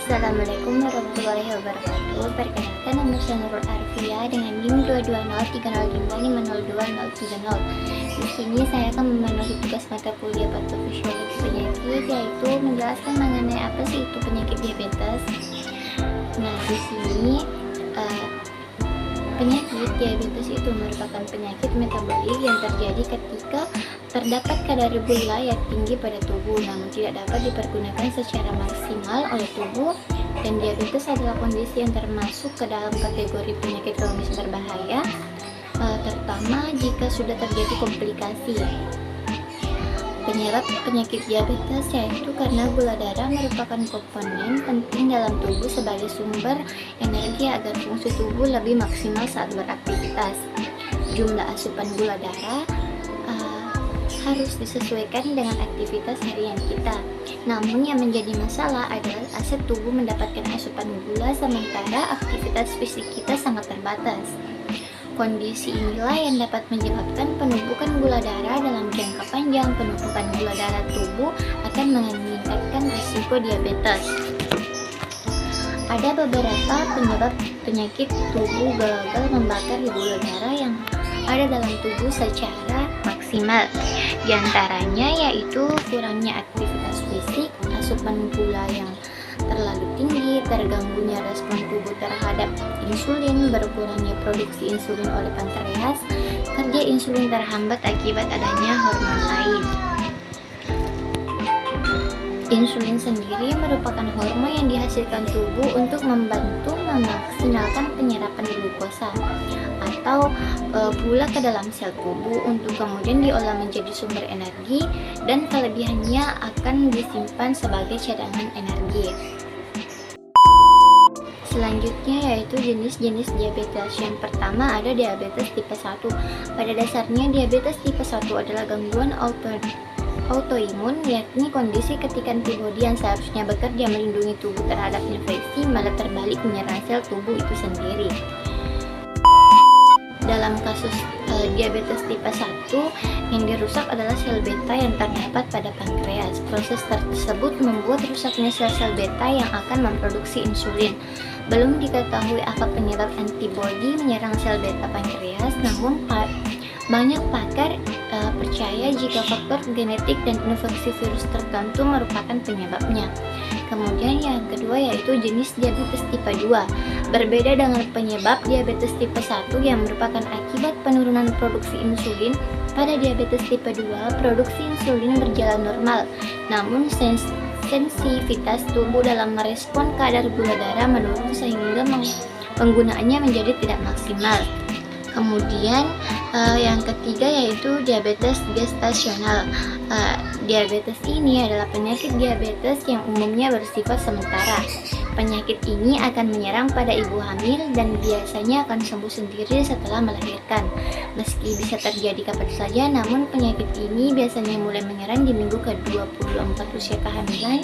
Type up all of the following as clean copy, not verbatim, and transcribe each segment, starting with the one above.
Assalamualaikum warahmatullahi wabarakatuh. Perkenalkan, nama saya Nurul Arfia dengan NIM 22030500230. Di sini saya akan memenuhi tugas mata kuliah patofisiologi penyakit, yaitu menjelaskan mengenai apa sih itu penyakit diabetes. Nah, di sini penyakit diabetes itu merupakan penyakit metabolik yang terjadi ketika terdapat kadar gula yang tinggi pada tubuh namun tidak dapat dipergunakan secara maksimal oleh tubuh, dan diabetes adalah kondisi yang termasuk ke dalam kategori penyakit kronis berbahaya, terutama jika sudah terjadi komplikasi. Penyebab penyakit diabetes yaitu karena gula darah merupakan komponen penting dalam tubuh sebagai sumber energi agar fungsi tubuh lebih maksimal saat beraktivitas. Jumlah asupan gula darah harus disesuaikan dengan aktivitas harian kita. Namun yang menjadi masalah adalah aset tubuh mendapatkan asupan gula sementara aktivitas fisik kita sangat terbatas. Kondisi inilah yang dapat menyebabkan penumpukan gula darah dalam jangka panjang. Penumpukan gula darah tubuh akan meningkatkan risiko diabetes. Ada beberapa penyebab penyakit tubuh gagal membakar gula darah yang ada dalam tubuh secara maksimal. Di antaranya yaitu kurangnya aktivitas fisik, asupan gula yang terlalu tinggi, terganggunya respon tubuh terhadap insulin, berkurangnya produksi insulin oleh pankreas, kerja insulin terhambat akibat adanya hormon lain. Insulin sendiri merupakan hormon yang dihasilkan tubuh untuk membantu memaksimalkan penyerapan glukosa atau gula ke dalam sel tubuh untuk kemudian diolah menjadi sumber energi, dan kelebihannya akan disimpan sebagai cadangan energi. Selanjutnya yaitu jenis-jenis diabetes. Yang pertama ada diabetes tipe 1. Pada dasarnya diabetes tipe 1 adalah gangguan autoimun, yakni kondisi ketika antibodi yang seharusnya bekerja melindungi tubuh terhadap infeksi malah terbalik menyerang sel tubuh itu sendiri. Dalam kasus diabetes tipe 1, yang dirusak adalah sel beta yang terdapat pada pankreas. Proses tersebut membuat rusaknya sel-sel beta yang akan memproduksi insulin. Belum diketahui apa penyebab antibodi menyerang sel beta pankreas, namun banyak pakar percaya jika faktor genetik dan infeksi virus tertentu merupakan penyebabnya. Kemudian yang kedua yaitu jenis diabetes tipe 2. Berbeda dengan penyebab diabetes tipe 1 yang merupakan akibat penurunan produksi insulin, pada diabetes tipe 2 produksi insulin berjalan normal, namun sensitivitas tubuh dalam merespon kadar gula darah menurun sehingga penggunaannya menjadi tidak maksimal. Kemudian yang ketiga yaitu diabetes gestasional. Diabetes ini adalah penyakit diabetes yang umumnya bersifat sementara. Penyakit ini akan menyerang pada ibu hamil dan biasanya akan sembuh sendiri setelah melahirkan. Meski bisa terjadi kapan saja, namun penyakit ini biasanya mulai menyerang di minggu ke-24 usia kehamilan.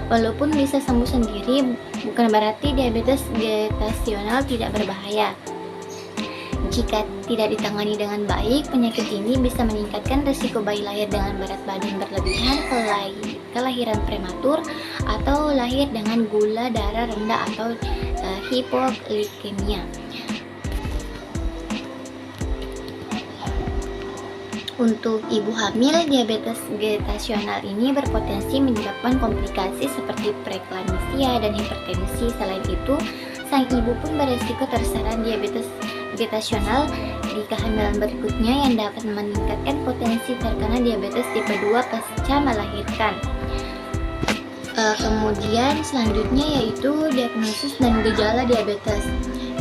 Walaupun bisa sembuh sendiri, bukan berarti diabetes gestasional tidak berbahaya. Jika tidak ditangani dengan baik, penyakit ini bisa meningkatkan risiko bayi lahir dengan berat badan berlebihan, kelahiran prematur, atau lahir dengan gula darah rendah atau hipoglikemia. Untuk ibu hamil, diabetes gestasional ini berpotensi menyebabkan komplikasi seperti preeklamsia dan hipertensi. Selain itu, sang ibu pun beresiko terseret diabetes gestasional di kehamilan berikutnya yang dapat meningkatkan potensi terkena diabetes tipe 2 pasca melahirkan. Kemudian selanjutnya yaitu diagnosis dan gejala diabetes.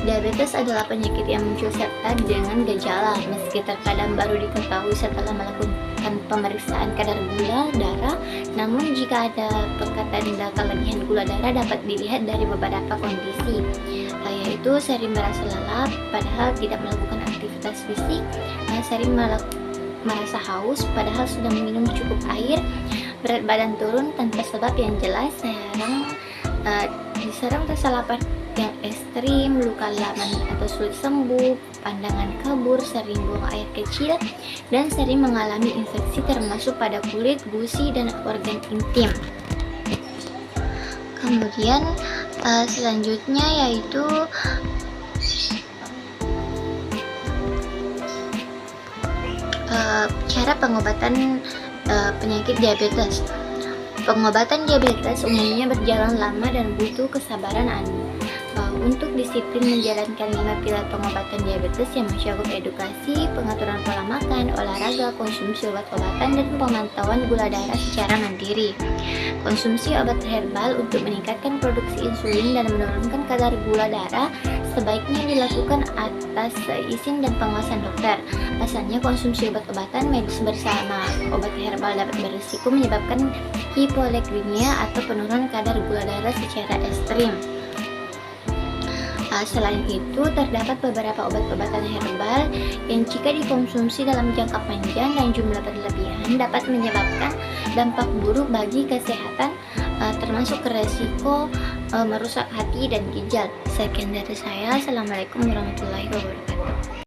Diabetes adalah penyakit yang muncul serta dengan gejala, meski terkadang baru diketahui setelah melakukan pemeriksaan kadar gula darah. Namun jika ada tanda kelebihan gula darah dapat dilihat dari beberapa kondisi, yaitu sering merasa lelah padahal tidak melakukan aktivitas fisik, sering merasa haus padahal sudah minum cukup air, berat badan turun tanpa sebab yang jelas, diserang rasa lapar yang ekstrim, luka laman atau sulit sembuh, pandangan kabur, sering buang air kecil, dan sering mengalami infeksi termasuk pada kulit, gusi, dan organ intim. Kemudian selanjutnya yaitu cara pengobatan penyakit diabetes. Pengobatan diabetes umumnya berjalan lama dan butuh kesabaran untuk disiplin menjalankan 5 pilar pengobatan diabetes yang mencakup edukasi, pengaturan pola makan, olahraga, konsumsi obat-obatan, dan pemantauan gula darah secara mandiri. Konsumsi obat herbal untuk meningkatkan produksi insulin dan menurunkan kadar gula darah sebaiknya dilakukan atas izin dan pengawasan dokter. Pasalnya, konsumsi obat-obatan medis bersama obat herbal dapat berisiko menyebabkan hipoglikeemia atau penurunan kadar gula darah secara ekstrim. Selain itu, terdapat beberapa obat-obatan herbal yang jika dikonsumsi dalam jangka panjang dan jumlah berlebihan dapat menyebabkan dampak buruk bagi kesehatan, termasuk resiko merusak hati dan ginjal. Sekian dari saya. Assalamualaikum warahmatullahi wabarakatuh.